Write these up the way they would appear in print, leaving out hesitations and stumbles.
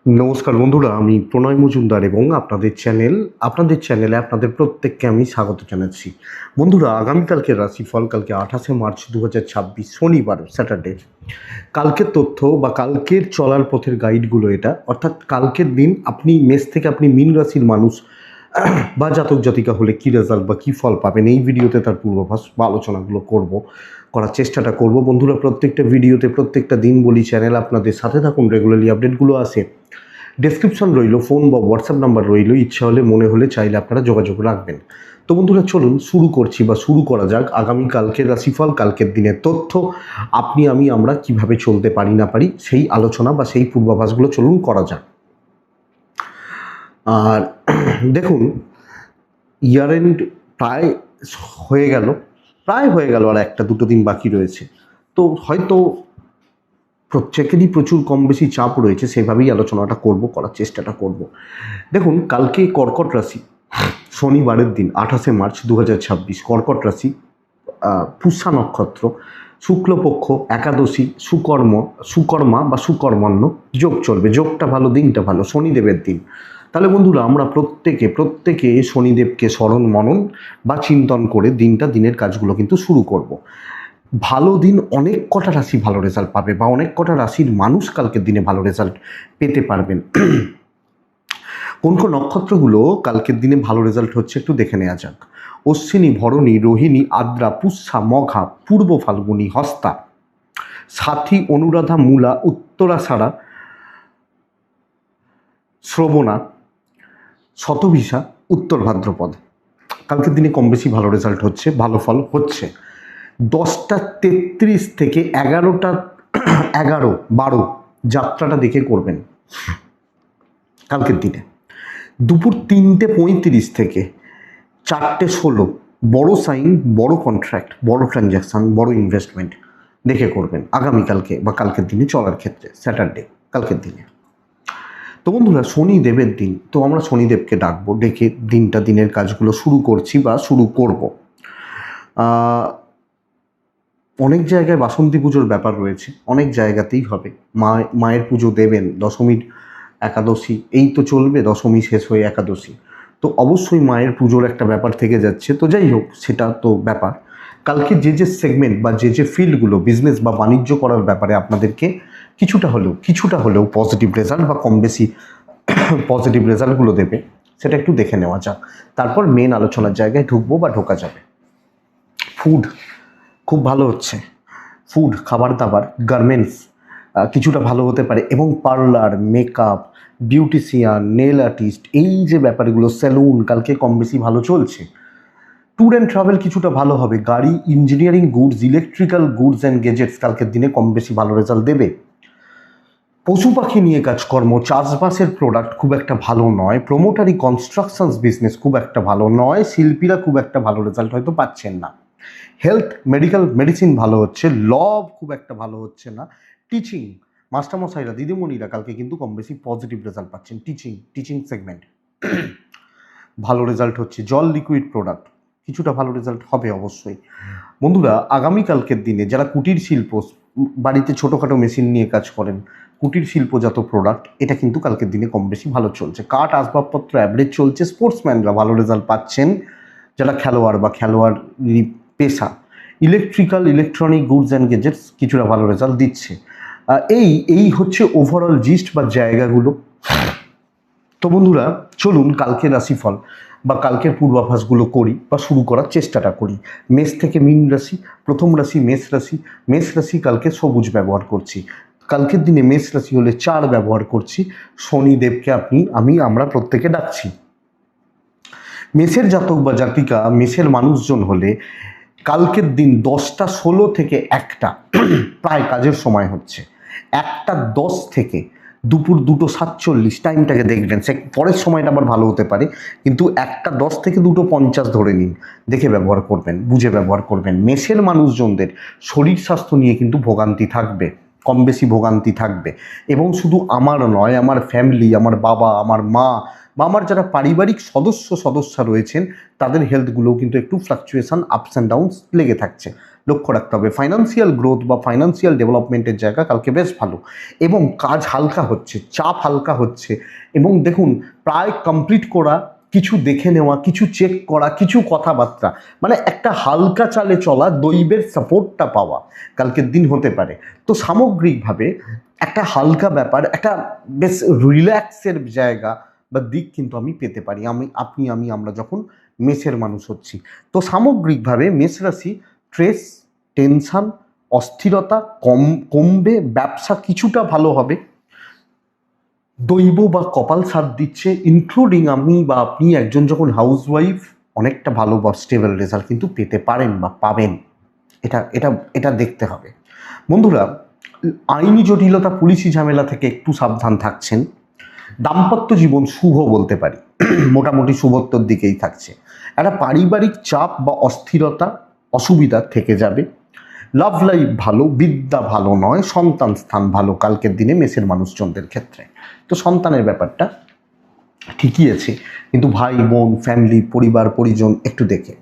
নমস্কার বন্ধুরা, আমি প্রণয় মজুমদার এবং আপনাদের চ্যানেলে আপনাদের প্রত্যেককে আমি স্বাগত জানাচ্ছি। বন্ধুরা, আগামীকালকের রাশিফল কালকে 28 মার্চ 2026 শনিবার স্যাটারডে। কালকের তথ্য বা কালকের চলার পথের গাইডগুলো এটা, অর্থাৎ কালকের দিন আপনি মেষ থেকে আপনি মীন রাশির মানুষ বা জাতক জাতিকা হলে কী রেজাল্ট বা কী ফল পাবেন এই ভিডিওতে তার পূর্বাভাস বা আলোচনাগুলো করার চেষ্টাটা করব। বন্ধুরা, প্রত্যেকটা ভিডিওতে প্রত্যেকটা দিন বলি চ্যানেল আপনাদের সাথে থাকুন, রেগুলারলি আপডেটগুলো আসে। ডেসক্রিপশন রইল, ফোন বা হোয়াটসঅ্যাপ নাম্বার রইল, ইচ্ছা হলে মনে হলে চাইলে আপনারা যোগাযোগ রাখবেন। তো বন্ধুরা, চলুন শুরু করা যাক আগামীকালকের রাশিফল, কালকের দিনের তথ্য, আমরা কিভাবে চলতে পারি না পারি সেই আলোচনা বা সেই পূর্বাভাসগুলো চলুন করা যাক। আর দেখুন, ইয়ার এন্ড প্রায় হয়ে গেল আর একটা দুটো দিন বাকি রয়েছে। তো হয়তো প্রত্যেকেরই প্রচুর কম বেশি চাপ রয়েছে, সেভাবেই আলোচনাটা করার চেষ্টাটা করব। দেখুন, কালকে কর্কট রাশি, শনিবারের দিন 28 মার্চ 2026, কর্কট রাশি, পুষ্যা নক্ষত্র, শুক্লপক্ষ, একাদশী, সুকর্মা বা সুকর্মণ্য যোগ চলবে। যোগটা ভালো, দিনটা ভালো, শনিদেবের দিন। তাহলে বন্ধুরা, আমরা প্রত্যেকে শনিদেবকে স্মরণ মনন বা চিন্তন করে দিনের কাজগুলো কিন্তু শুরু করব। ভালো দিন, অনেক কটা রাশি ভালো রেজাল্ট পাবে বা অনেক কটা রাশির মানুষ কালকের দিনে ভালো রেজাল্ট পেতে পারবেন। কোন কোন নক্ষত্রগুলো কালকের দিনে ভালো রেজাল্ট হচ্ছে একটু দেখে নেওয়া যাক। অশ্বিনী, ভরণী, রোহিণী, আদ্রা, পুষ্যা, মঘা, পূর্ব ফাল্গুনী, হস্তা, সাথী, অনুরাধা, মূলা, উত্তরাষাঢ়া, শ্রবণা, শতভিষা, উত্তর ভাদ্রপদ। কালকের দিনে কম বেশি ভালো রেজাল্ট হচ্ছে, ভালো ফল হচ্ছে। 10:33 থেকে 11:12 যাত্রাটা দেখে করবেন কালকের দিনে। দুপুর 3:35 থেকে 4:16 বড় সাইন, বড় কন্ট্রাক্ট, বড় ট্রানজ্যাকশান, বড় ইনভেস্টমেন্ট দেখে করবেন আগামীকালকে বা কালকের দিনে চলার ক্ষেত্রে, স্যাটারডে কালকের দিনে। তো বন্ধুরা, শনিদেবের দিন, তো আমরা শনিদেবকে ডাকবো, ডেকে দিনের কাজগুলো শুরু করছি বা শুরু করব। অনেক জায়গায় বাসন্তী পুজোর ব্যাপার রয়েছে, অনেক জায়গাতেই হবে। মায়ের পুজো দেবেন, দশমীর একাদশী এই তো চলবে, দশমী শেষ হয়ে একাদশী, তো অবশ্যই মায়ের পুজোর একটা ব্যাপার থেকে যাচ্ছে। তো যাই হোক, সেটা তো ব্যাপার। কালকে যে সেগমেন্ট বা যে ফিল্ডগুলো বিজনেস বা বাণিজ্য করার ব্যাপারে আপনাদেরকে কিছুটা হলেও পজিটিভ রেজাল্ট বা কম বেশি পজিটিভ রেজাল্টগুলো দেবে, সেটা একটু দেখে নেওয়া যাক। তারপর মেন আলোচনার জায়গায় ঢুকবো বা ঢোকা যাবে। ফুড খুব ভালো হচ্ছে, ফুড, খাবার দাবার, গার্মেন্টস কিছুটা ভালো হতে পারে, এবং parlour, makeup, beautician, nail artist, এই যে ব্যাপারগুলো, সেলুন কালকে কম বেশি ভালো চলছে। ট্যুর অ্যান্ড ট্রাভেল কিছুটা ভালো হবে। গাড়ি, engineering goods, electrical goods and gadgets কালকের দিনে কম বেশি ভালো রেজাল্ট দেবে। পশু পাখি নিয়ে কাজকর্ম, চাষবাসের প্রোডাক্ট খুব একটা ভালো নয়। প্রোমোটারি, কনস্ট্রাকশনস বিজনেস খুব একটা ভালো নয়। শিল্পীরা খুব একটা ভালো রেজাল্ট হয়তো পাচ্ছেন না। হেলথ, মেডিসিন ভালো হচ্ছে। ল খুব একটা ভালো হচ্ছে না। টিচিং, মাস্টারমশাইরা, দিদিমণিরা কালকে কিন্তু কম বেশি পজিটিভ রেজাল্ট পাচ্ছেন। টিচিং সেগমেন্ট ভালো রেজাল্ট হচ্ছে। জল, লিকুইড প্রোডাক্ট কিছুটা ভালো রেজাল্ট হবে অবশ্যই। বন্ধুরা, আগামীকালকের দিনে যারা কুটির শিল্প, বাড়িতে ছোটোখাটো মেশিন নিয়ে কাজ করেন, কুটির শিল্পজাত প্রোডাক্ট, এটা কিন্তু কালকের দিনে কম বেশি ভালো চলছে। কাঠ, আসবাবপত্র অ্যাভারেজ চলছে। স্পোর্টসম্যানরা ভালো রেজাল্ট পাচ্ছেন, যারা খেলোয়াড় পেশা। ইলেকট্রনিক গুডস অ্যান্ড গেজেটস কিছুটা ভালো রেজাল্ট দিচ্ছে। এই হচ্ছে ওভারঅল জিস্ট বা জায়গাগুলো। তো বন্ধুরা, চলুন কালকের রাশিফল বা কালকের পূর্বাভাসগুলো করি বা শুরু করার চেষ্টাটা করি। মেষ থেকে মীন রাশি, প্রথম রাশি মেষ রাশি কালকে সবুজ ব্যবহার করছি। কালকের দিনে মেষ রাশি হলে 4 ব্যবহার করছি। শনিদেবকে আমরা প্রত্যেকে ডাকছি। মেষের জাতক বা জাতিকা, মেষের মানুষজন হলে কালকের দিন 10:16 থেকে 1টা প্রায় কাজের সময় হচ্ছে। 1:10 থেকে দুপুর 2:47 টাইমটাকে দেখবেন। সে পরের সময়টা আবার ভালো হতে পারে, কিন্তু 1:10 থেকে 2:50 ধরে নিন, দেখে ব্যবহার করবেন, বুঝে ব্যবহার করবেন। মেষের মানুষজনদের শরীর স্বাস্থ্য নিয়ে কিন্তু ভোগান্তি থাকবে, কম বেশি ভোগান্তি থাকবে। এবং শুধু আমার নয়, আমার ফ্যামিলি, আমার বাবা, আমার মা বা আমার যারা পারিবারিক সদস্যা রয়েছেন, তাদের হেলথগুলোও কিন্তু একটু ফ্লাকচুয়েশন, আপস অ্যান্ড ডাউনস লেগে থাকছে। লক্ষ্য রাখতে হবে। ফাইন্যান্সিয়াল গ্রোথ বা ফাইন্যান্সিয়াল ডেভেলপমেন্টের জায়গা কালকে বেশ ভালো, এবং কাজ হালকা হচ্ছে, চাপ হালকা হচ্ছে, এবং দেখুন প্রায় কমপ্লিট করা, কিছু দেখে নেওয়া, কিছু চেক করা, কিছু কথাবার্তা, মানে একটা হালকা চালে চলা, দৈবের সাপোর্টটা পাওয়া কালকের দিন হতে পারে। তো সামগ্রিকভাবে একটা হালকা ব্যাপার, একটা বেশ রিল্যাক্সের জায়গা বা দিক কিন্তু আমি পেতে পারি, আমরা যখন মেষের মানুষ হচ্ছি। তো সামগ্রিকভাবে মেষ রাশি স্ট্রেস, টেনশন, অস্থিরতা কমবে, ব্যবসা কিছুটা ভালো হবে, দৈব বা কপাল সাথ দিচ্ছে, ইনক্লুডিং আমি বা আপনি একজন যখন হাউসওয়াইফ, অনেকটা ভালো বা স্টেবল রেজাল্ট কিন্তু পেতে পারেন বা পাবেন। এটা এটা এটা দেখতে হবে বন্ধুরা। আইনি জটিলতা, পুলিশি ঝামেলা থেকে একটু সাবধান থাকছেন। দাম্পত্য জীবন শুভ বলতে পারি, মোটামুটি শুভত্বর দিকেই থাকছে। একটা পারিবারিক চাপ বা অস্থিরতা, অসুবিধা থেকে যাবে। লাভ লাইফ ভালো, বিদ্যা ভালো নয়, সন্তান স্থান ভালো কালকের দিনে মেষের মানুষজনদের ক্ষেত্রে। তো সন্তানের ব্যাপারটা ঠিকই আছে, কিন্তু ভাই বোন, ফ্যামিলি, পরিবার পরিজন একটু দেখে।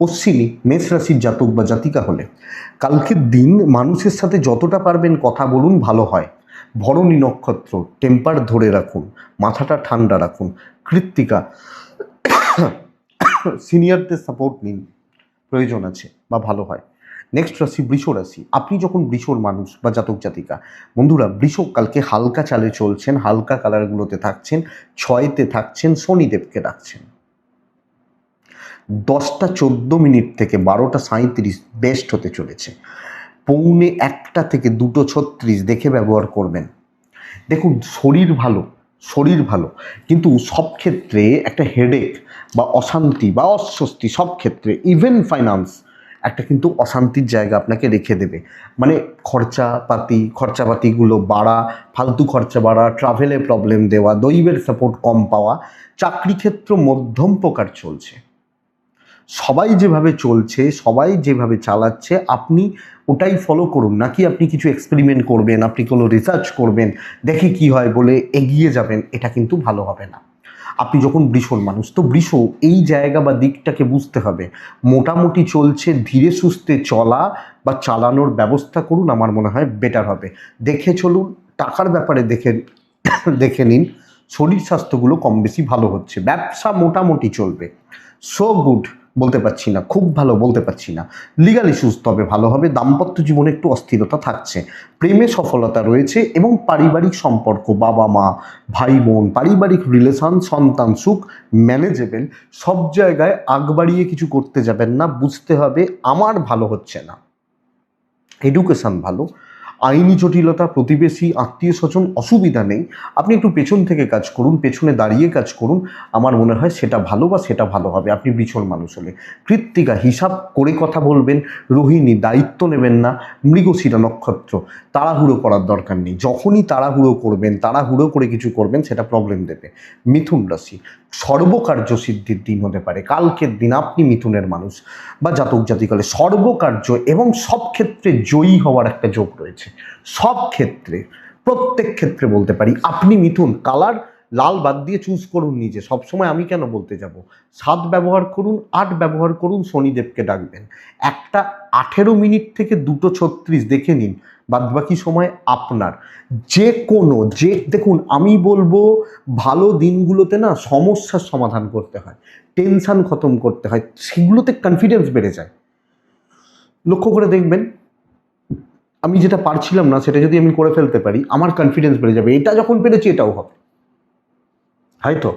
অশ্বিনী মেষ রাশির জাতক বা জাতিকা হলে কালকের দিন মানুষের সাথে যতটা পারবেন কথা বলুন, ভালো হয়। ভরণী নক্ষত্র, টেম্পার ধরে রাখুন, মাথাটা ঠান্ডা রাখুন। কৃত্তিকা সিনিয়রদের সাপোর্ট নিন, প্রয়োজন আছে বা ভালো হয়। নেক্সট রাশি বৃষ রাশি। আপনি যখন বৃষর মানুষ বা জাতক জাতিকা, বন্ধুরা বৃষ কালকে হালকা চালে চলছেন, হালকা কালারগুলোতে থাকছেন, 6তে থাকছেন, শনিদেবকে রাখছেন। 10টা 14 মিনিট থেকে 12টা 37 বেস্ট হতে চলেছে। 1:45 থেকে 2:36 দেখে ব্যবহার করবেন। দেখুন শরীর ভালো, কিন্তু সব ক্ষেত্রে একটা হেডেক বা অশান্তি বা অস্বস্তি, সব ক্ষেত্রে ইভেন ফাইন্যান্স একটা কিন্তু অশান্তির জায়গা আপনাকে রেখে দেবে। মানে খরচাপাতিগুলো বাড়া, ফালতু খরচা বাড়া, ট্রাভেলে প্রবলেম দেওয়া, দৈবের সাপোর্ট কম পাওয়া। চাকরি ক্ষেত্র মধ্যম প্রকার চলছে, সবাই যেভাবে চলছে, সবাই যেভাবে চালাচ্ছে, আপনি ওটাই ফলো করুন, নাকি আপনি কিছু এক্সপেরিমেন্ট করবেন, আপনি কোনো রিসার্চ করবেন, দেখি কি হয় বলে এগিয়ে যাবেন, এটা কিন্তু ভালো হবে না। আপনি যখন বৃষর মানুষ, তো বৃষ এই জায়গা বা দিকটাকে বুঝতে হবে। মোটামুটি চলছে, ধীরে সুস্থে চলা বা চালানোর ব্যবস্থা করুন, আমার মনে হয় বেটার হবে। দেখে চলুন, টাকার ব্যাপারে দেখে নিন। শরীর স্বাস্থ্যগুলো কম বেশি ভালো হচ্ছে, ব্যবসা মোটামুটি চলবে। সো গুড বলতে পারছি না, খুব ভালো বলতে পারছি না। লিগাল ইস্যুস তবে ভালো হবে। দাম্পত্য জীবনে একটু অস্থিরতা থাকছে, প্রেমে সফলতা রয়েছে, এবং পারিবারিক সম্পর্ক, বাবা মা, ভাই বোন, পারিবারিক রিলেশন, সন্তান সুখ ম্যানেজেবল। সব জায়গায় আগ বাড়িয়ে কিছু করতে যাবেন না, বুঝতে হবে আমার ভালো হচ্ছে না। এডুকেশন ভালো, আইনি জটিলতা, প্রতিবেশী, আত্মীয় স্বজন অসুবিধা নেই। আপনি একটু পেছন থেকে কাজ করুন, পেছনে দাঁড়িয়ে কাজ করুন, আমার মনে হয় সেটা ভালো বা সেটা ভালো হবে আপনি বৃষণ মানুষ হলে। কৃত্তিকা হিসাব করে কথা বলবেন। রোহিণী দায়িত্ব নেবেন না। মৃগশিরা নক্ষত্র, তাড়াহুড়ো করার দরকার নেই, যখনই তাড়াহুড়ো করবেন, তাড়াহুড়ো করে কিছু করবেন, সেটা প্রবলেম দেবে। মিথুন রাশি সর্বকার্য সিদ্ধির দিন হতে পারে কালকের দিন। আপনি মিথুনের মানুষ বা জাতক জাতিকালে সর্বকার্য এবং সব ক্ষেত্রে জয়ী হওয়ার একটা যোগ রয়েছে। সব ক্ষেত্রে, প্রত্যেক ক্ষেত্রে বলতে পারি। আপনি মিথুন, কালার লাল বাদ দিয়ে চুজ করুন নিজে, সবসময় আমি কেন বলতে যাব। 7 ব্যবহার করুন, 8 ব্যবহার করুন, শনিদেবকে ডাকবেন। একটা 18 মিনিট থেকে 2:36 দেখে নিন, বাদবাকি সময় আপনার। দেখুন আমি বলবো, ভালো দিনগুলোতে না সমস্যার সমাধান করতে হয়, টেনশন খতম করতে হয়, সেগুলোতে কনফিডেন্স বেড়ে যায়। লক্ষ্য করে দেখবেন, আমি যেটা পারছিলাম না সেটা যদি আমি করে ফেলতে পারি, আমার কনফিডেন্স বেড়ে যাবে। এটা যখন পেরেছি এটাও হবে, হয়তো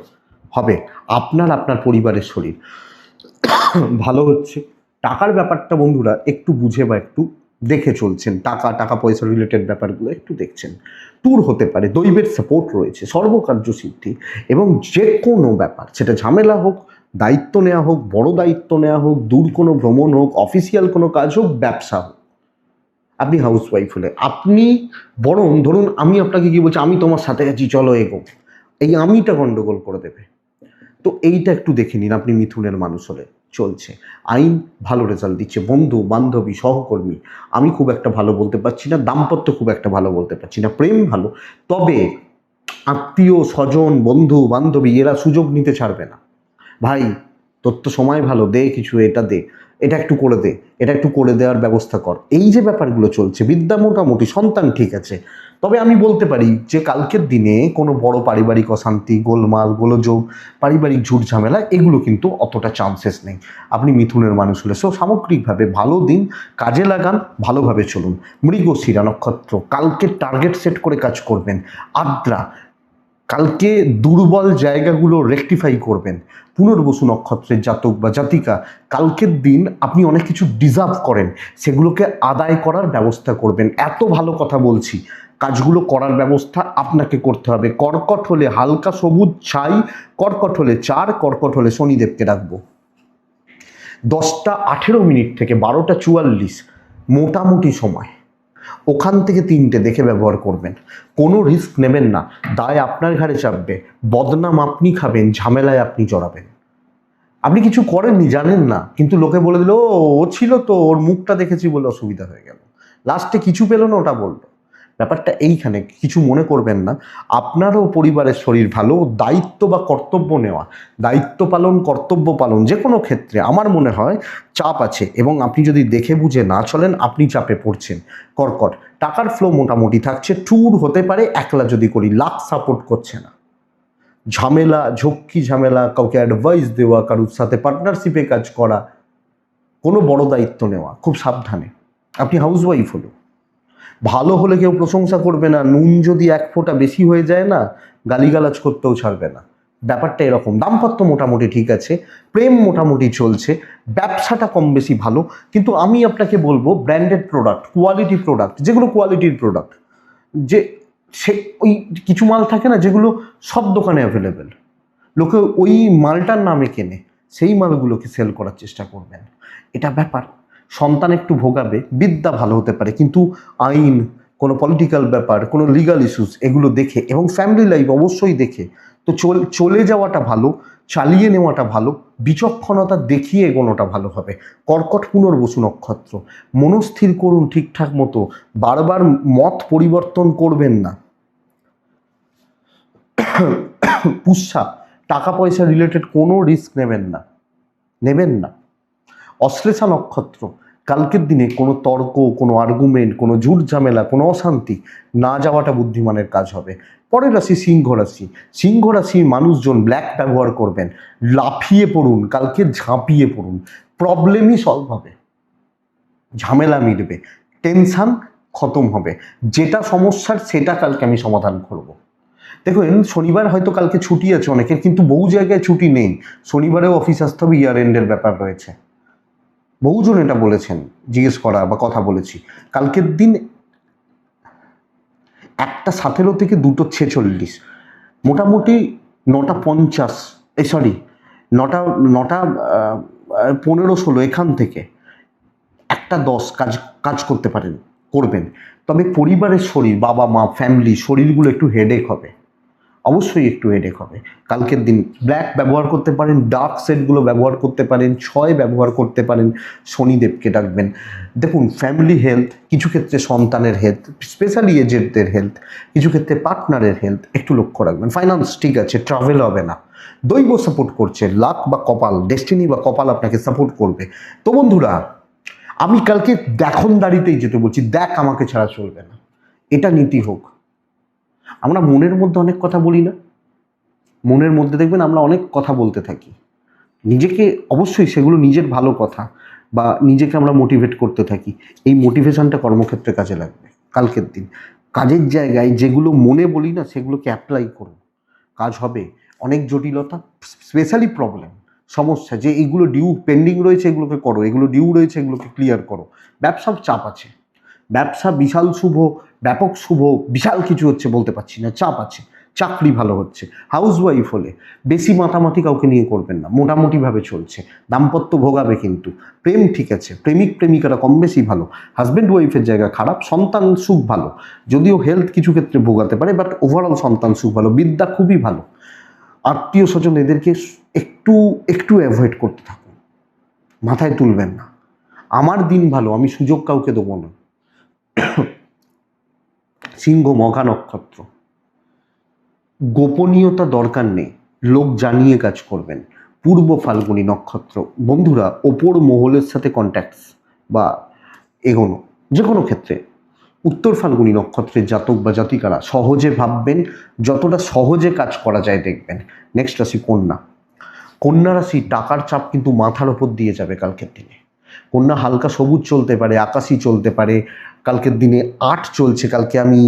হবে। আপনার পরিবারের শরীর ভালো হচ্ছে। টাকার ব্যাপারটা বন্ধুরা একটু বুঝে বা একটু দেখে চলছেন, টাকা পয়সা রিলেটেড ব্যাপারগুলো একটু দেখছেন। ট্যুর হতে পারে, দৈবের সাপোর্ট রয়েছে, সর্বকার্য সিদ্ধি, এবং যে কোনো ব্যাপার, সেটা ঝামেলা হোক, দায়িত্ব নেওয়া হোক, বড় দায়িত্ব নেওয়া হোক, দূর কোনো ভ্রমণ হোক, অফিসিয়াল কোনো কাজ হোক, ব্যবসা হোক। আপনি হাউস ওয়াইফ হলে আপনি, বরং ধরুন আমি আপনাকে কি বলছি, আমি তোমার সাথে আছি চলো এগো, এই আমিটা গন্ডগোল করে দেবে। তো এইটা একটু দেখে নিন আপনি মিথুনের মানুষ হলে। চলছে, আইন ভালো রেজাল্ট দিচ্ছে। বন্ধু বান্ধবী সহকর্মী আমি খুব একটা ভালো বলতে পারছি না, দাম্পত্য খুব একটা ভালো বলতে পারছি না, প্রেম ভালো। তবে আত্মীয় স্বজন, বন্ধু বান্ধবী এরা সুযোগ নিতে ছাড়বে না। ভাই তোর তো সময় ভালো, দে কিছু, এটা দে, এটা একটু করে দে, এটা একটু করে দেওয়ার ব্যবস্থা কর, এই যে ব্যাপারগুলো চলছে। বিদ্যা মোটামুটি, সন্তান ঠিক আছে। তবে আমি বলতে পারি যে কালকের দিনে কোনো বড় পারিবারিক অশান্তি, গোলমাল, গোলযোগ, পারিবারিক ঝুট ঝামেলা, এগুলো কিন্তু অতটা চান্সেস নেই আপনি মিথুনের মানুষ হলে। সো সামগ্রিকভাবে ভালো দিন, কাজে লাগান, ভালোভাবে চলুন। মৃগশিরা নক্ষত্র, কালকে টার্গেট সেট করে কাজ করবেন। আদ্রা, কালকে দুর্বল জায়গাগুলো রেকটিফাই করবেন। পুনর্বসু নক্ষত্রের জাতক বা জাতিকা, কালকের দিন আপনি অনেক কিছু ডিজার্ভ করেন, সেগুলোকে আদায় করার ব্যবস্থা করবেন। এত ভালো কথা বলছি, কাজগুলো করার ব্যবস্থা আপনাকে করতে হবে। কর্কট হলে হালকা সবুজ ছাই, কর্কট হলে 4, কর্কট হলে শনিদেবকে রাখবো। 10:18 থেকে 12:44 মোটামুটি সময়, ওখান থেকে 3টে দেখে ব্যবহার করবেন। কোনো রিস্ক নেবেন না, দায় আপনার ঘাড়ে চাপবে, বদনাম আপনি খাবেন, ঝামেলায় আপনি জড়াবেন। আপনি কিছু করেননি, জানেন না, কিন্তু লোকে বলে দিল ও ছিল তো, ওর মুখটা দেখেছি বলে অসুবিধা হয়ে গেল, লাস্টে কিছু পেল না, ওটা বললো। ব্যাপারটা এইখানে, কিছু মনে করবেন না। আপনারও পরিবারের শরীর ভালো, দায়িত্ব বা কর্তব্য নেওয়া, দায়িত্ব পালন, কর্তব্য পালন, যে কোনো ক্ষেত্রে আমার মনে হয় চাপ আছে, এবং আপনি যদি দেখে বুঝে না চলেন আপনি চাপে পড়ছেন। কর্কট, টাকার ফ্লো মোটামুটি থাকছে, ট্যুর হতে পারে একলা যদি করি, লাক সাপোর্ট করছে না। ঝামেলা, ঝক্কি ঝামেলা, কাউকে অ্যাডভাইস দেওয়া, কারোর সাথে পার্টনারশিপে কাজ করা, কোনো বড় দায়িত্ব নেওয়া, খুব সাবধানে। আপনি হাউসওয়াইফ হলো, ভালো হলে কেউ প্রশংসা করবে না, নুন যদি 1 ফোঁটা বেশি হয়ে যায় না, গালিগালাজ করতেও ছাড়বে না। ব্যাপারটা এরকম। দাম্পত্য মোটামুটি ঠিক আছে, প্রেম মোটামুটি চলছে, ব্যবসাটা কম বেশি ভালো। কিন্তু আমি আপনাকে বলবো ব্র্যান্ডেড প্রোডাক্ট, কোয়ালিটি প্রোডাক্ট, যেগুলো কোয়ালিটির প্রোডাক্ট, যে সে ওই কিছু মাল থাকে না যেগুলো সব দোকানে অ্যাভেলেবেল, লোকে ওই মালটার নামে কেনে, সেই মালগুলোকে সেল করার চেষ্টা করবেন। এটা ব্যাপার। সন্তান একটু ভোগাবে, বিদ্যা ভালো হতে পারে, কিন্তু আইন, কোনো পলিটিক্যাল ব্যাপার, কোনো লিগাল ইস্যুস, এগুলো দেখে, এবং ফ্যামিলি লাইফ অবশ্যই দেখে তো চলে যাওয়াটা ভালো, চালিয়ে নেওয়াটা ভালো, বিচক্ষণতা দেখিয়ে এগোনোটা ভালো হবে। কর্কট পুনর্বসু নক্ষত্র, মনস্থির করুন ঠিকঠাক মতো, বারবার মত পরিবর্তন করবেন না। পুষ্যা, টাকা পয়সা রিলেটেড কোনো রিস্ক নেবেন না। অশ্লেষা নক্ষত্র, কালকের দিনে কোনো তর্ক, কোনো আর্গুমেন্ট, কোনো ঝুট ঝামেলা, কোনো অশান্তি না যাওয়াটা বুদ্ধিমানের কাজ হবে। পরের রাশি সিংহ রাশি। সিংহ রাশির মানুষজন ব্ল্যাক ব্যবহার করবেন, লাফিয়ে পড়ুন, কালকে ঝাঁপিয়ে পড়ুন, প্রবলেমই সলভ হবে, ঝামেলা মিটবে, টেনশন খতম হবে, যেটা সমস্যার সেটা কালকে আমি সমাধান করব। দেখুন, শনিবার হয়তো কালকে ছুটি আছে অনেকের, কিন্তু বহু জায়গায় ছুটি নেই, শনিবারেও অফিস আসতে হবে, ইয়ার এন্ডের ব্যাপার রয়েছে। বহুজন এটা বলেছেন, জিজ্ঞেস করা বা কথা বলেছি। কালকের দিন 1:17 থেকে 2:46 মোটামুটি 9:50, সরি 9:15-16 এখান থেকে 1:10 কাজ করতে পারেন, করবেন। তবে পরিবারের শরীর, বাবা মা, ফ্যামিলি, শরীরগুলো একটু হেডেক হবে, অবশ্যই একটু হেডেক হবে। কালকের দিন ব্ল্যাক ব্যবহার করতে পারেন, ডার্ক সেটগুলো ব্যবহার করতে পারেন, 6 ব্যবহার করতে পারেন, শনিদেবকে ডাকবেন। দেখুন, ফ্যামিলি হেলথ, কিছু ক্ষেত্রে সন্তানের হেলথ, স্পেশালি এজেডদের হেলথ, কিছু ক্ষেত্রে পার্টনারের হেলথ একটু লক্ষ্য রাখবেন। ফাইন্যান্স ঠিক আছে, ট্রাভেল হবে না। দৈব সাপোর্ট করছে, লাক বা কপাল, ডেস্টিনি বা কপাল আপনাকে সাপোর্ট করবে। তো বন্ধুরা, আমি কালকে দেখনদারিতেই যেতে বলছি, দেখ আমাকে ছাড়া চলবে না, এটা নীতি হোক। আমরা মনের মধ্যে অনেক কথা বলি না, মনের মধ্যে দেখবেন আমরা অনেক কথা বলতে থাকি, নিজেকে, অবশ্যই সেগুলো নিজের ভালো কথা, বা নিজেকে আমরা মোটিভেট করতে থাকি, এই মোটিভেশনটা কর্মক্ষেত্রে কাজে লাগবে। কালকের দিন কাজের জায়গায় যেগুলো মনে বলি না সেগুলোকে অ্যাপ্লাই করুন, কাজ হবে। অনেক জটিলতা, স্পেশালি প্রবলেম, সমস্যা, যে এইগুলো ডিউ পেন্ডিং রয়েছে এগুলোকে করো, এগুলো ডিউ রয়েছে এগুলোকে ক্লিয়ার করো। ব্যবসার চাপ আছে, ব্যবসা বিশাল শুভ, ব্যাপক শুভ, বিশাল কিছু হচ্ছে বলতে পারছি না, চাপ আছে। চাকরি ভালো হচ্ছে। হাউসওয়াইফ হলে বেশি মাতামাতি কাউকে নিয়ে করবেন না, মোটামুটিভাবে চলছে। দাম্পত্য ভোগাবে কিন্তু, প্রেম ঠিক আছে, প্রেমিক প্রেমিকারা কম বেশি ভালো। হাজব্যান্ড ওয়াইফের জায়গা খারাপ, সন্তান সুখ ভালো, যদিও হেলথ কিছু ক্ষেত্রে ভোগাতে পারে, বাট ওভারঅল সন্তান সুখ ভালো, বিদ্যা খুবই ভালো। আত্মীয় স্বজন এদেরকে একটু একটু অ্যাভয়েড করতে থাকুন, মাথায় তুলবেন না। আমার দিন ভালো, আমি সুযোগ কাউকে দেবো না। সিংহ, মঘা নক্ষত্র, গোপনীয়তা দরকার নেই, লোক জানিয়ে কাজ করবেন। পূর্ব ফাল্গুনী নক্ষত্র, বন্ধুরা ওপর মহলের সাথে কন্ট্যাক্টস বা এগোনো যে কোনো ক্ষেত্রে উত্তর ফাল্গুনী নক্ষত্রের জাতক বা জাতিকারা সহজে ভাববেন, যতটা সহজে কাজ করা যায় দেখবেন। নেক্সট রাশি কন্যা। কন্যা রাশি, টাকার চাপ কিন্তু মাথার ওপর দিয়ে যাবে কালকের দিনে। কন্যা হালকা সবুজ চলতে পারে, আকাশি চলতে পারে, কালকের দিনে 8 চলছে। কালকে আমি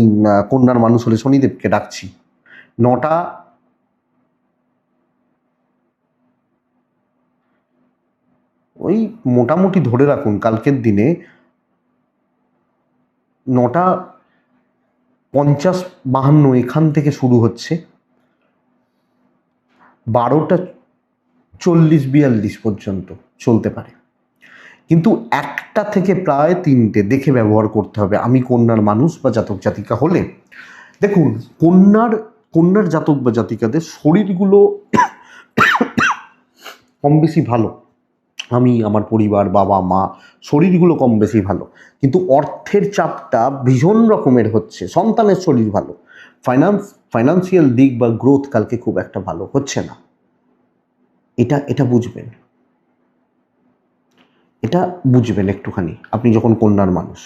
কন্যার মানুষ হলে শনিদেবকে ডাকছি। 9টা ওই মোটামুটি ধরে রাখুন কালকের দিনে 9:50-52 এখান থেকে শুরু হচ্ছে, 12:40-42 পর্যন্ত চলতে পারে। কিন্তু 1টা থেকে প্রায় 3টে দেখে ব্যবহার করতে হবে। আমি কন্যার মানুষ বা জাতক জাতিকা হলে দেখুন, কন্যার জাতক বা জাতিকাদের শরীরগুলো কম বেশি ভালো। আমি, আমার পরিবার, বাবা মা, শরীরগুলো কম বেশি ভালো, কিন্তু অর্থের চাপটা ভীষণ রকমের হচ্ছে। সন্তানের শরীর ভালো, ফাইন্যান্সিয়াল দিক বা গ্রোথ কালকে খুব একটা ভালো হচ্ছে না। এটা বুঝবেন, এটা বুঝবেন একটুখানি আপনি যখন কন্যার মানুষ।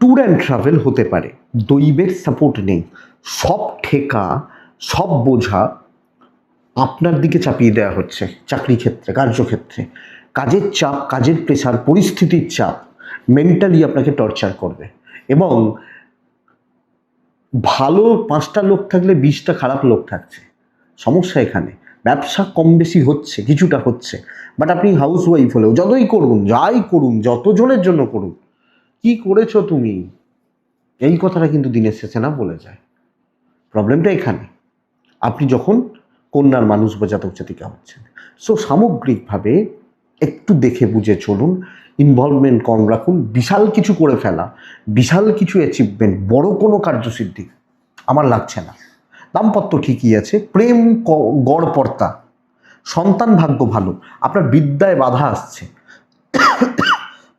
ট্যুর অ্যান্ড ট্রাভেল হতে পারে, দৈবের সাপোর্ট নেই, সব ঠেকা সব বোঝা আপনার দিকে চাপিয়ে দেওয়া হচ্ছে। চাকরি ক্ষেত্রে, কার্যক্ষেত্রে কাজের চাপ, কাজের প্রেশার, পরিস্থিতির চাপ মেন্টালি আপনাকে টর্চার করবে। এবং ভালো 5টা লোক থাকলে 20টা খারাপ লোক থাকছে। সমস্যা এখানে। ব্যবসা কম বেশি হচ্ছে, কিছুটা হচ্ছে, বাট আপনি হাউস ওয়াইফ হলেও যতই করুন, যাই করুন, যতজনের জন্য করুন, কি করেছো তুমি, এই কথাটা কিন্তু দিনের শেষে না বলে যায়। প্রবলেমটা এখানে, আপনি যখন কন্যার মানুষ বা জাতক জাতিকা হচ্ছেন। সো সামগ্রিকভাবে একটু দেখে বুঝে চলুন, ইনভলভমেন্ট কম রাখুন। বিশাল কিছু করে ফেলা, বিশাল কিছু অ্যাচিভমেন্ট, বড় কোনো কার্যসিদ্ধি আমার লাগছে না। দাম্পত্য ঠিকই আছে, প্রেম গড়পড়তা, সন্তান ভাগ্য ভালো, আপনার বিদ্যায় বাধা আসছে,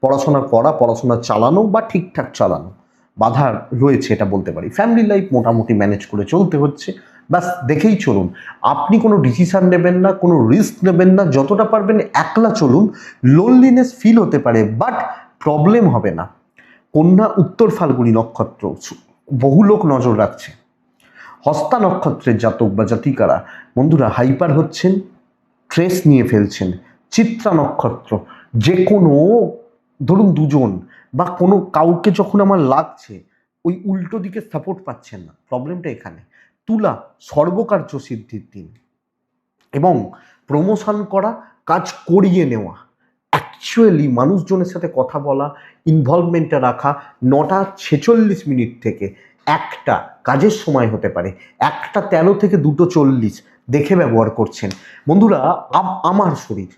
পড়াশোনা করা, পড়াশোনা চালানো বা ঠিকঠাক চালানো বাধা রয়েছে, এটা বলতে পারি। ফ্যামিলি লাইফ মোটামুটি ম্যানেজ করে চলতে হচ্ছে, ব্যাস দেখেই চলুন। আপনি কোনো ডিসিশন নেবেন না, কোনো রিস্ক নেবেন না, যতটা পারবেন একলা চলুন। লোনলিনেস ফিল হতে পারে, বাট প্রবলেম হবে না। কন্যা উত্তর ফাল্গুনী নক্ষত্র, বহু লোক নজর রাখছে। হস্তা নক্ষত্রের জাতক বা জাতিকারা, বন্ধুরা, হাইপার হচ্ছেন, ট্রেস নিয়ে ফেলছেন। চিত্রা নক্ষত্র, যে কোনো ধরুন দুজন বা কোনো কাউকে যখন আমার লাগছে, ওই উল্টো দিকে সাপোর্ট পাচ্ছেন না, প্রবলেমটা এখানে। তুলা, সর্বকার্য সিদ্ধির দিন এবং প্রমোশন করা, কাজ করিয়ে নেওয়া, অ্যাকচুয়ালি মানুষজনের সাথে কথা বলা, ইনভলভমেন্টটা রাখা। 9:46 থেকে 1টা কাজের সময় হতে পারে, 1:13 থেকে 2:40 দেখে ব্যবহার করছেন। বন্ধুরা, আমার শরীর,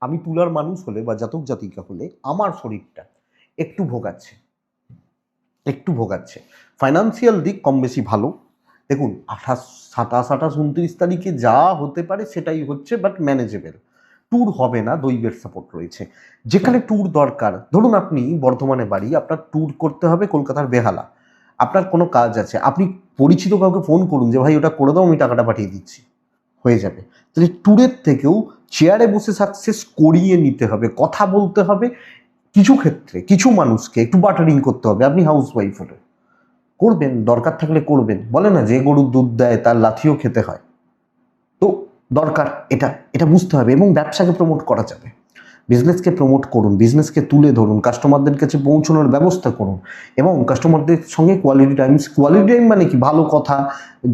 আমি তুলার মানুষ হলে বা জাতক জাতিকা হলে আমার শরীরটা একটু ভোগাচ্ছে। ফাইন্যান্সিয়াল দিক কম বেশি ভালো। দেখুন 27, 28, 29 তারিখে যা হতে পারে সেটাই হচ্ছে, বাট ম্যানেজেবল। ট্যুর হবে না, দৈবের সাপোর্ট রয়েছে। যেখানে ট্যুর দরকার, ধরুন আপনি বর্ধমানে বাড়ি, আপনার ট্যুর করতে হবে কলকাতার বেহালা, আপনার কোনো কাজ আছে, আপনি পরিচিত কাউকে ফোন করুন যে ভাই ওটা করে দাও, আমি টাকাটা পাঠিয়ে দিচ্ছি, হয়ে যাবে। তাহলে ট্যুরের থেকেও চেয়ারে বসে সাকসেস করিয়ে নিতে হবে, কথা বলতে হবে। কিছু ক্ষেত্রে কিছু মানুষকে একটু বাটারিং করতে হবে। আপনি হাউস ওয়াইফ হলে করবেন, দরকার থাকলে করবেন। বলে না যে গরুর দুধ দেয় তার লাথিও খেতে হয়, তো দরকার এটা বুঝতে হবে। এবং ব্যবসাকে প্রমোট করা যাবে, বিজনেসকে প্রমোট করুন, বিজনেসকে তুলে ধরুন, কাস্টমারদের কাছে পৌঁছানোর ব্যবস্থা করুন এবং কাস্টমারদের সঙ্গে কোয়ালিটি টাইম মানে কি, ভালো কথা,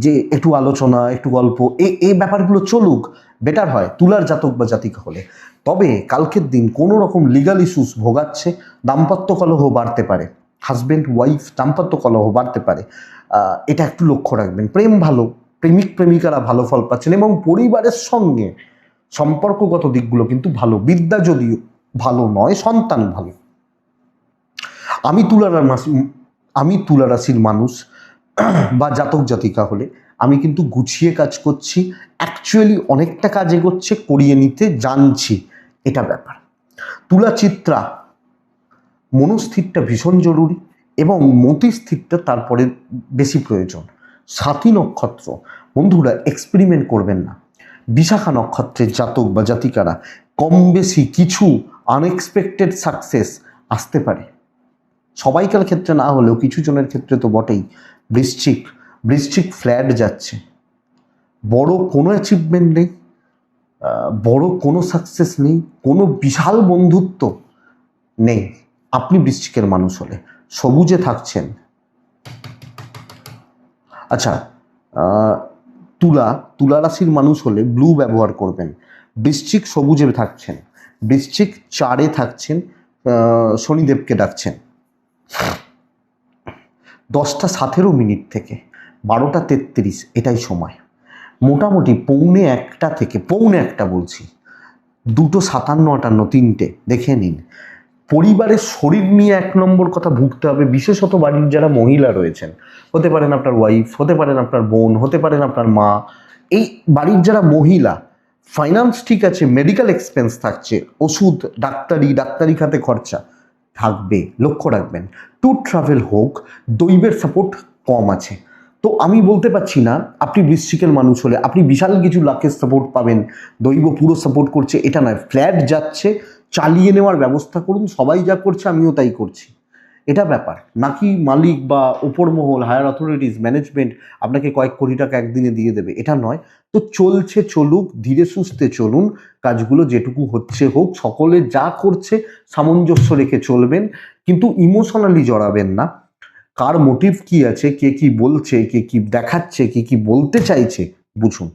যে একটু আলোচনা, একটু গল্প, এই ব্যাপারগুলো চলুক, বেটার হয় তুলার জাতক বা জাতিকা হলে। তবে কালকের দিন কোনো রকম লিগাল ইস্যুস ভোগাচ্ছে, দাম্পত্য কলহ বাড়তে পারে, হাজব্যান্ড ওয়াইফ দাম্পত্য কলহ বাড়তে পারে, এটা একটু লক্ষ্য রাখবেন। প্রেম ভালো, প্রেমিক প্রেমিকারা ভালো ফল পাচ্ছেন এবং পরিবারের সঙ্গে সম্পর্কগত দিকগুলো কিন্তু ভালো। বিদ্যা যদিও ভালো নয়, সন্তান ভালো। আমি তুলা রাশির মানুষ বা জাতক জাতিকা হলে আমি কিন্তু গুছিয়ে কাজ করছি, অ্যাকচুয়ালি অনেকটা কাজ এগোচ্ছে, করিয়ে নিতে জানছি, এটা ব্যাপার। তুলা চিত্রা, মনস্থিরটা ভীষণ জরুরি এবং মতিস্থিরটা তারপরে বেশি প্রয়োজন। স্বাতী নক্ষত্র, বন্ধুরা এক্সপেরিমেন্ট করবেন না। বিশাখা নক্ষত্রের জাতক বা জাতিকারা কম বেশি কিছু আনএক্সপেক্টেড সাকসেস আসতে পারে, সবাইকার ক্ষেত্রে না হলেও কিছু জনের ক্ষেত্রে তো বটেই। বৃশ্চিক, বৃশ্চিক ফ্ল্যাট যাচ্ছে, বড় কোনো অ্যাচিভমেন্ট নেই, বড় কোনো সাকসেস নেই, কোনো বিশাল বন্ধুত্ব নেই। আপনি বৃশ্চিকের মানুষ হলে সবুজে থাকছেন। আচ্ছা, তুলা, তুলা রাশির মানুষ হলে ব্লু ব্যবহার করবেন। বৃশ্চিক সবুজে থাকছেন, বৃশ্চিক 4-এ থাকছেন, শনিদেবকে ডাকছেন। 10:17 থেকে 12:33 এটাই সময়। মোটামুটি পৌনে একটা থেকে, পৌনে একটা বলছি, 2:57, 3টে দেখে নিন। পরিবারের শরীর নিয়ে 1 নম্বর কথা ভুগতে হবে, বিশেষত বাড়ির যারা মহিলা রয়েছেন, হতে পারেন আপনার ওয়াইফ, হতে পারেন আপনার বোন, হতে পারেন আপনার মা, এই বাড়ির যারা মহিলা, ফাইন্যান্স ঠিক আছে, মেডিকেল এক্সপেন্স থাকছে, ওষুধ, ডাক্তারি খাতে খরচা থাকবে, লক্ষ্য রাখবেন। ট্যুর ট্রাভেল হোক, দৈবের সাপোর্ট কম আছে। তো আমি বলতে পারছি না আপনি বৃশ্চিকের মানুষ হলে আপনি বিশাল কিছু লাখের সাপোর্ট পাবেন, দৈব পুরো সাপোর্ট করছে, এটা নয়। ফ্ল্যাট যাচ্ছে, চালিয়ে নেওয়ার ব্যবস্থা করুন, সবাই যা করছে আমিও তাই করছি, এটা ব্যাপার নাকি মালিক বা উপর মহল, হায়ার অথরিটিস, ম্যানেজমেন্ট আপনাকে কয়েক কোটি টাকা একদিনে দিয়ে দেবে, এটা নয়। তো চলছে চলুক, ধীরে সুস্থে চলুন, কাজগুলো যেটুকু হচ্ছে হোক, সকলে যা করছে সামঞ্জস্য রেখে চলবেন, কিন্তু ইমোশনালি জড়াবেন না। কার মোটিভ কি আছে, কে কি বলছে, কে কি দেখাচ্ছে, কে কি বলতে চাইছে বুঝুন।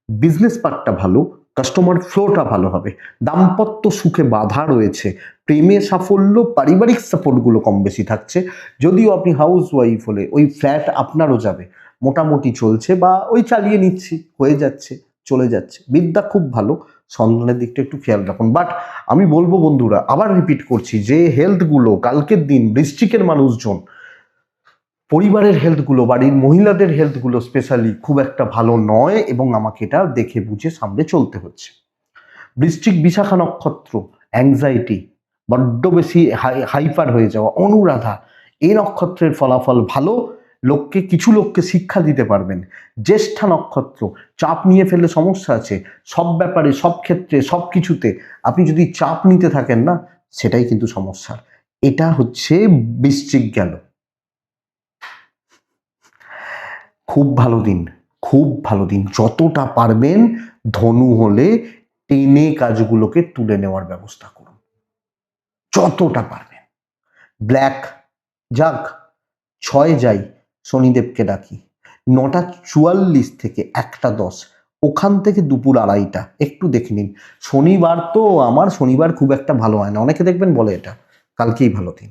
বিজনেস পার্টটা ভালো, কাস্টমার ফ্লোটা ভালো হবে, দাম্পত্য সুখে বাধা রয়েছে, প্রেমে সাফল্য, পারিবারিক সাপোর্টগুলো কম বেশি থাকছে। যদিও আপনি হাউস ওয়াইফ হলে ওই ফ্ল্যাট আপনারও যাবে, মোটামুটি চলছে বা ওই চালিয়ে নিচ্ছি, হয়ে যাচ্ছে, চলে যাচ্ছে। বিদ্যা খুব ভালো, সন্তানের দিকটা একটু খেয়াল রাখুন। বাট আমি বলবো বন্ধুরা, আবার রিপিট করছি, যে হেলথগুলো কালকের দিন বৃশ্চিকের মানুষজন, পরিবারের হেলথগুলো, বাড়ির মহিলাদের হেলথগুলো স্পেশালি খুব একটা ভালো নয়, এবং আমাকে এটা দেখে বুঝে সামনে চলতে হচ্ছে। বৃশ্চিক বিশাখা নক্ষত্র, অ্যাংজাইটি, বড্ড বেশি হাইপার হয়ে যাওয়া, অনুরাধা, এই নক্ষত্রের ফলাফল ভালো, কিছু লোককে শিক্ষা দিতে পারবেন। জ্যেষ্ঠা নক্ষত্র, চাপ নিয়ে ফেললে সমস্যা আছে, সব ব্যাপারে, সব ক্ষেত্রে, সব কিছুতে আপনি যদি চাপ নিতে থাকেন না, সেটাই কিন্তু সমস্যা। এটা হচ্ছে বৃশ্চিক গেল। খুব ভালো দিন, খুব ভালো দিন, যতটা পারবেন ধনু হলে টেনে কাজগুলোকে তুলে নেওয়ার ব্যবস্থা করুন, যতটা পারবেন। ব্ল্যাক যাক, 6 যাই, শনিদেবকে ডাকি, 9:44 থেকে 1:10, ওখান থেকে দুপুর 2:30 একটু দেখে নিন। শনিবার তো আমার শনিবার খুব একটা ভালো হয় না, অনেকে দেখবেন বলে এটা, কালকেই ভালো দিন।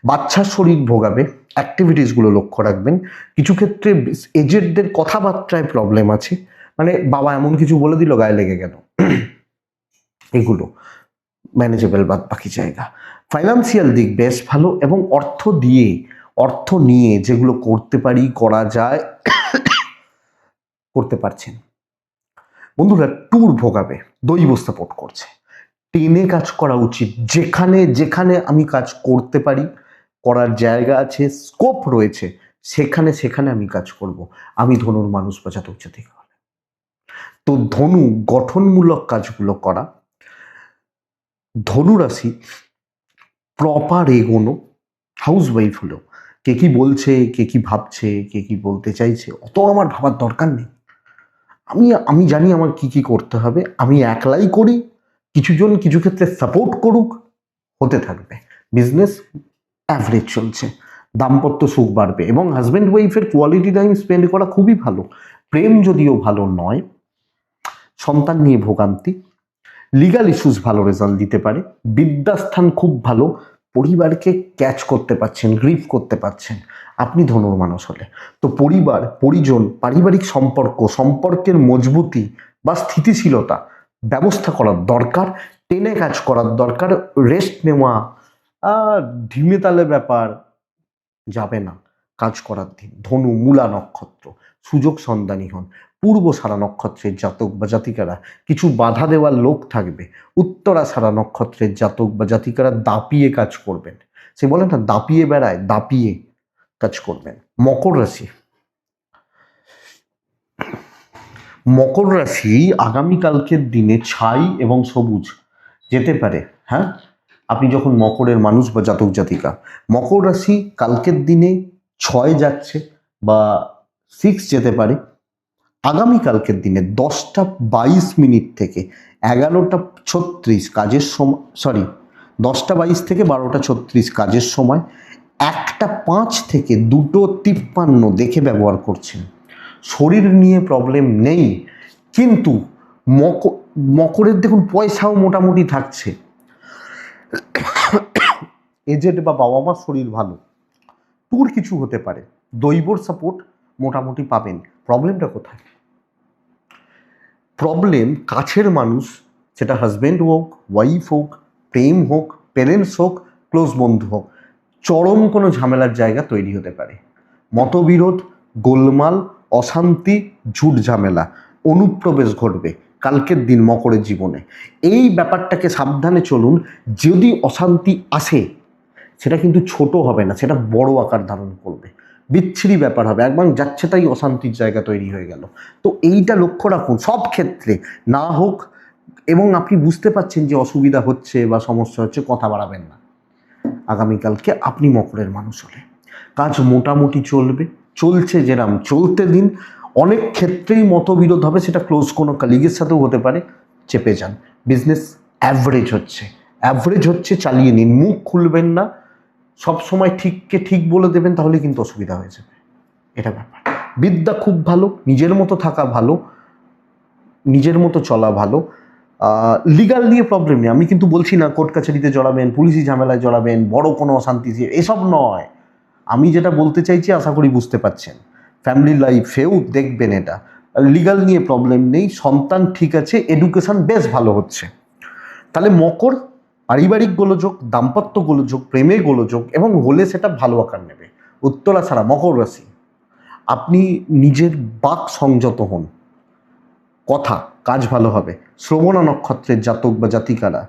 বাচ্চার শরীর ভোগাবে, অ্যাক্টিভিটিসগুলো লক্ষ্য রাখবেন। কিছু ক্ষেত্রে এজেডদের কথাবার্তায় প্রবলেম আছে, মানে বাবা এমন কিছু বলে দিল গায়ে লেগে গেল, এগুলো ম্যানেজেবল। বাদ বাকি জায়গা ফাইন্যান্সিয়াল দিক বেশ ভালো, এবং অর্থ নিয়ে যেগুলো করতে পারি, করা যায়, করতে পারছেন। বন্ধুরা ট্যুর ভোগাবে, দৈব সাপোর্ট করছে, টেনে কাজ করা উচিত, যেখানে যেখানে আমি কাজ করতে পারি, করার জায়গা আছে, স্কোপ রয়েছে, সেখানে সেখানে আমি কাজ করব। আমি ধনুর মানুষ বাঁচাতে উচ্চ থেকে হলে, তো ধনু গঠনমূলক কাজগুলো করা, ধনুরাশি প্রপার এগোনো, হাউস ওয়াইফ হলেও কে কি বলছে, কে কি ভাবছে, কে কি বলতে চাইছে, অত আমার ভাবার দরকার নেই। আমি জানি আমার কি কি করতে হবে, আমি একলাই করি, কিছুজন কিছু ক্ষেত্রে সাপোর্ট করুক, হতে থাকবে। বিজনেস অ্যাভারেজ চলছে, দাম্পত্য সুখ বাড়বে, এবং হাজব্যান্ড ওয়াইফের কোয়ালিটি টাইম স্পেন্ড করা খুবই ভালো। প্রেম যদিও ভালো নয়, সন্তান নিয়ে ভোগান্তি, লিগাল ইস্যুস ভালো রেজাল্ট দিতে পারে, বিদ্যাস্থান খুব ভালো, পরিবারকে ক্যাচ করতে পারছেন, গ্রিপ করতে পারছেন আপনি ধনুর মানুষ হলে। তো পরিবার, পরিজন, পারিবারিক সম্পর্কের মজবুতি বা স্থিতিশীলতা ব্যবস্থা করার দরকার, টেনে কাজ করার দরকার। রেস্ট নেওয়া ধিমে তালে ব্যাপার যাবে না, কাজ করার দিন। ধনু মূলা নক্ষত্র, সুযোগ সন্ধানী হন। পূর্বসারা নক্ষত্রের জাতক বা জাতিকারা কিছু বাধা দেওয়ার লোক থাকবে, উত্তরাষাঢ়া নক্ষত্রের জাতক বা জাতিকারা দাপিয়ে কাজ করবেন। সে বলে না দাপিয়ে বেড়ায়, দাপিয়ে কাজ করবেন। মকর রাশি, মকর রাশি আগামীকালকের দিনে ছাই এবং সবুজ যেতে পারে। হ্যাঁ, আপনি যখন মকরের মানুষ বা জাতক জাতিকা, মকর রাশি কালকের দিনে 6 যাচ্ছে বা 6 যেতে পারে। আগামীকালকের দিনে 10:22 থেকে 11:36 কাজের সময়, 10:22 থেকে 12:36 কাজের সময়, 1:05 থেকে 2:53 দেখে ব্যবহার করছেন। শরীর নিয়ে প্রবলেম নেই, কিন্তু মকরের দেখুন পয়সাও মোটামুটি থাকছে, এজেড বা বাবা মার শরীর ভালো, ট্যুর কিছু হতে পারে, দৈবর সাপোর্ট মোটামুটি পাবেন। প্রবলেমটা কোথায়? প্রবলেম কাছের মানুষ, সেটা হাজব্যান্ড হোক, ওয়াইফ হোক, প্রেম হোক, প্যারেন্টস হোক, ক্লোজ বন্ধু হোক, চরম কোনো ঝামেলার জায়গা তৈরি হতে পারে। মতবিরোধ, গোলমাল, অশান্তি, ঝুট ঝামেলা, অনুপ্রবেশ ঘটবে কালকের দিন মকরের জীবনে। এই ব্যাপারটাকে সাবধানে চলুন। যদি অশান্তি আসে সেটা কিন্তু ছোট হবে না, সেটা বড় আকার ধারণ করবে, বিচ্ছিরি ব্যাপার হবে, একবার যাচ্ছে তাই অশান্তির জায়গা তৈরি হয়ে গেল। তো এইটা লক্ষ্য রাখুন সব ক্ষেত্রে না হোক, এবং আপনি বুঝতে পারছেন যে অসুবিধা হচ্ছে বা সমস্যা হচ্ছে, কথা বাড়াবেন না। আগামীকালকে আপনি মকরের মানুষ হলে কাজ মোটামুটি চলবে, চলছে যেরাম চলতে দিন। অনেক ক্ষেত্রেই মতবিরোধ হবে, সেটা ক্লোজ কোনো কালিগের সাথেও হতে পারে, চেপে যান। বিজনেস অ্যাভারেজ হচ্ছে, চালিয়ে নিন, মুখ খুলবেন না, সবসময় ঠিককে ঠিক বলে দেবেন, তাহলে কিন্তু অসুবিধা হয়ে যাবে। এটা ব্যাপার। বিদ্যা খুব ভালো, নিজের মতো থাকা ভালো, নিজের মতো চলা ভালো। লিগাল নিয়ে প্রবলেম নেই, আমি কিন্তু বলছি না কোর্ট কাছারিতে জড়াবেন, পুলিশি ঝামেলায় জড়াবেন, বড় কোনো অশান্তি, এসব নয়। আমি যেটা বলতে চাইছি আশা করি বুঝতে পারছেন। ফ্যামিলি লাইফেও দেখবেন এটা। লিগাল নিয়ে প্রবলেম নেই, সন্তান ঠিক আছে, এডুকেশন বেশ ভালো হচ্ছে। তাহলে মকর পারিবারিক গোলযোগ, দাম্পত্য গোলযোগ, প্রেমে গোলযোগ, এবং হলে সেটা ভালো আকার নেবে। উত্তরা ছাড়া মকর রাশি, আপনি নিজের বাক সংযত হন, কথা কাজ ভালো হবে। শ্রবণা নক্ষত্রের জাতক বা জাতিকারা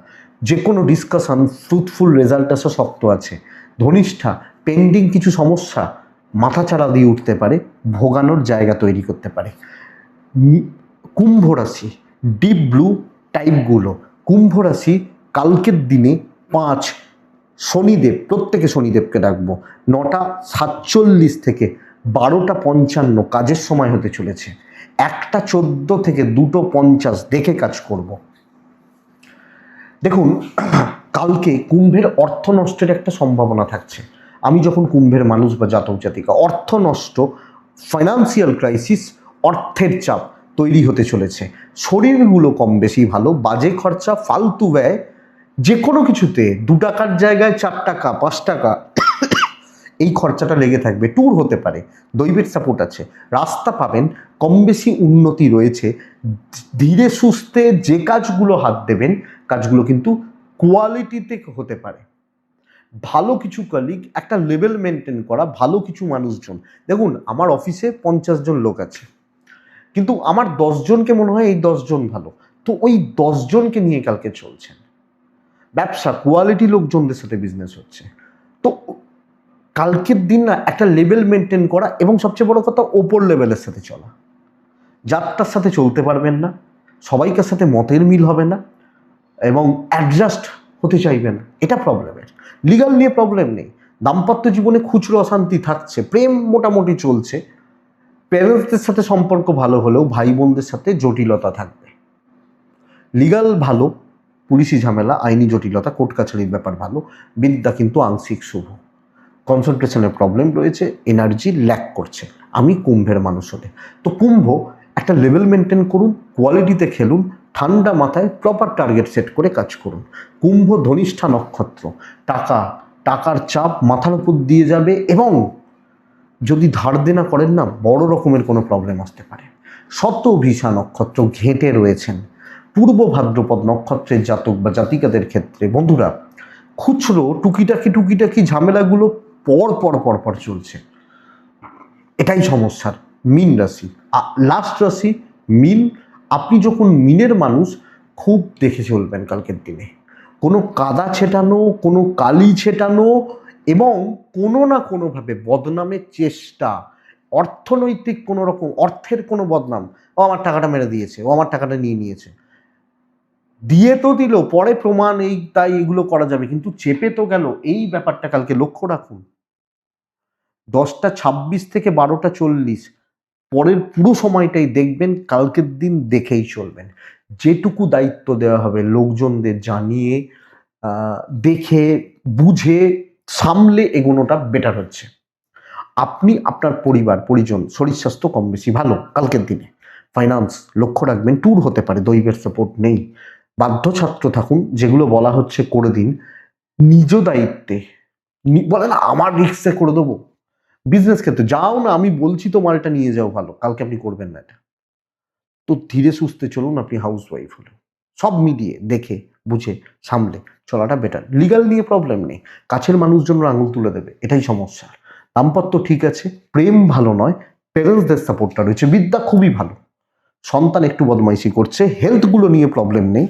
যে কোনো ডিসকাশন ফ্রুটফুল রেজাল্ট আসা শক্ত আছে। ধনিষ্ঠা পেন্ডিং কিছু সমস্যা মাথাচাড়া দিয়ে উঠতে পারে, ভোগানোর জায়গা তৈরি করতে পারে। কুম্ভ রাশি ডিপ ব্লু টাইপগুলো, কুম্ভ রাশি কালকের দিনে 5 শনিদেব, প্রত্যেকে শনিদেবকে ডাকবো, 9:47 থেকে 12:55 কাজের সময় হতে চলেছে। 1:14 থেকে 2:50 দেখে কাজ করব। দেখুন কালকে কুম্ভের অর্থ নষ্টের একটা সম্ভাবনা থাকছে। আমি যখন কুম্ভের মানুষ বা জাতক জাতিকা, অর্থ নষ্ট, ফাইন্যান্সিয়াল ক্রাইসিস, অর্থের চাপ তৈরি হতে চলেছে। শরীরগুলো কম বেশি ভালো, বাজে খরচা, ফালতু ব্যয়, যে কোনো কিছুতে 2 টাকার জায়গায় 4 টাকা 5 টাকা এই খরচাটা লেগে থাকবে। ট্যুর হতে পারে, দৈবের সাপোর্ট আছে, রাস্তা পাবেন, কম বেশি উন্নতি রয়েছে। ধীরে সুস্থে যে কাজগুলো হাত দেবেন, কাজগুলো কিন্তু কোয়ালিটিতে হতে পারে। ভালো কিছু কলিগ, একটা লেভেল মেনটেন করা, ভালো কিছু মানুষজন। দেখুন আমার অফিসে 50 জন লোক আছে, কিন্তু আমার 10 জনকে মনে হয় এই 10 জন ভালো, তো ওই 10 জনকে নিয়ে কালকে চলছেন। ব্যবসা কোয়ালিটি লোকজনদের সাথে বিজনেস হচ্ছে। তো কালকের দিন না একটা লেভেল মেনটেন করা, এবং সবচেয়ে বড় কথা ওপর লেভেলের সাথে চলা। যাত্রার সাথে চলতে পারবেন না, সবাইকার সাথে মতের মিল হবে না, এবং অ্যাডজাস্ট হতে চাইবে না, এটা প্রবলেমের। লিগাল নিয়ে প্রবলেম নেই, দাম্পত্য জীবনে খুচরো অশান্তি থাকছে, প্রেম মোটামুটি চলছে, প্যারেন্টসদের সাথে সম্পর্ক ভালো হলেও ভাই বোনদের সাথে জটিলতা থাকবে। লিগাল ভালো, পুলিশি ঝামেলা, আইনি জটিলতা, কোর্ট কাছারির ব্যাপার ভালো। বিদ্যা কিন্তু আংশিক শুভ, কনসেন্ট্রেশনের প্রবলেম রয়েছে, এনার্জি ল্যাক করছে। আমি কুম্ভের মানুষ হলে, তো কুম্ভ একটা লেভেল মেনটেন করুন, কোয়ালিটিতে খেলুন, ঠান্ডা মাথায় প্রপার টার্গেট সেট করে কাজ করুন। কুম্ভ ধনিষ্ঠা নক্ষত্র, টাকার চাপ মাথার উপর দিয়ে যাবে, এবং যদি ধার দেনা করেন না, বড় রকমের কোনো প্রবলেম আসতে পারে। শতভিষা নক্ষত্র ঘেঁটে রয়েছেন, পূর্ব ভাদ্রপদ নক্ষত্রের জাতক বা জাতিকাদের ক্ষেত্রে বন্ধুরা খুচরো টুকিটাকি ঝামেলাগুলো পর চলছে, এটাই সমস্যার। মীন রাশি লাস্ট রাশি মীন, আপনি যখন মীনের মানুষ খুব দেখে চলবেন কালকের দিনে। কোনো কাদা ছেটানো, কোনো কালি ছেটানো, এবং কোনো না কোনোভাবে বদনামের চেষ্টা, অর্থনৈতিক কোনো রকম অর্থের কোনো বদনাম, ও আমার টাকাটা মেরে দিয়েছে, ও আমার টাকাটা নিয়ে নিয়েছে, দিয়ে তো দিল, পরে প্রমাণ এই তাই এগুলো করা যাবে, কিন্তু চেপে তো গেল, এই ব্যাপারটা কালকে লক্ষ্য রাখুন। 10:26 থেকে 12:40 পরের পুরো সময়টাই দেখবেন, কালকের দিন দেখেই চলবেন। যেটুকু দায়িত্ব দেওয়া হবে লোকজনদের জানিয়ে দেখে বুঝে সামলে এগোনোটা বেটার হচ্ছে। আপনি আপনার পরিবার পরিজন শরীর স্বাস্থ্য কম বেশি ভালো কালকের দিনে। ফাইন্যান্স লক্ষ্য রাখবেন, ট্যুর হতে পারে, দৈবের সাপোর্ট নেই। বাধ্য ছাত্র থাকুন, যেগুলো বলা হচ্ছে করে দিন নিজ দায়িত্বে। বলে না আমার রিস্কে করে দেবো, বিজনেস ক্ষেত্রে যাও না, আমি বলছি তোমার এটা নিয়ে যাও, ভালো, কালকে আপনি করবেন না এটা। তো ধীরে সুস্থে চলুন, আপনি হাউস ওয়াইফ হলো, সব মিলিয়ে দেখে বুঝে সামলে চলাটা বেটার। লিগাল নিয়ে প্রবলেম নেই, কাছের মানুষজনরা আঙুল তুলে দেবে, এটাই সমস্যা। দাম্পত্য ঠিক আছে, প্রেম ভালো নয়, প্যারেন্টসদের সাপোর্টটা রয়েছে, বিদ্যা খুবই ভালো, সন্তান একটু বদমাইশি করছে, হেলথগুলো নিয়ে প্রবলেম নেই,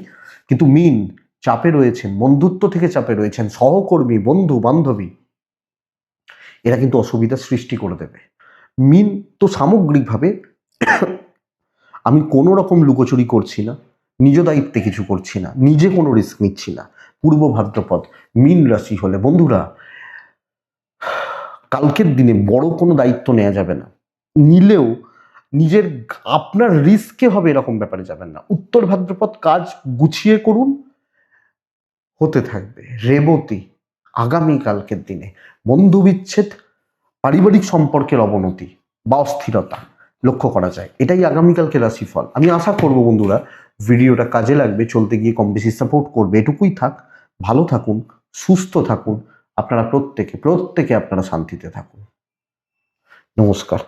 কিন্তু মিন চাপে রয়েছেন, বন্ধুত্ব থেকে চাপে রয়েছেন, সহকর্মী বন্ধু বান্ধবী এরা কিন্তু অসুবিধার সৃষ্টি করে দেবে। মিন তো সামগ্রিকভাবে আমি কোনো রকম লুকোচুরি করছি না, নিজ দায়িত্বে কিছু করছি না, নিজে কোনো রিস্ক নিচ্ছি না। পূর্ব ভাদ্রপদ মীন রাশি হলে বন্ধুরা কালকের দিনে বড় কোনো দায়িত্ব নেওয়া যাবে না, নিলেও নিজের আপনার রিস্কে হবে এরকম ব্যাপারে যাবেন না। উত্তর ভাদ্রপদ কাজ গুছিয়ে করুন, হতে থাকবে। রেবতী আগামী কালকের দিনে বন্ধু বিচ্ছেদ, পারিবারিক সম্পর্কের অবনতি বা অস্থিরতা লক্ষ্য করা যায়, এটাই আগামীকালকে রাশিফল। আমি আশা করব বন্ধুরা ভিডিওটা কাজে লাগবে, চলতে গিয়ে কম বেশি সাপোর্ট করবে। এটুকুই থাক, ভালো থাকুন, সুস্থ থাকুন, আপনারা প্রত্যেকে আপনারা শান্তিতে থাকুন। নমস্কার।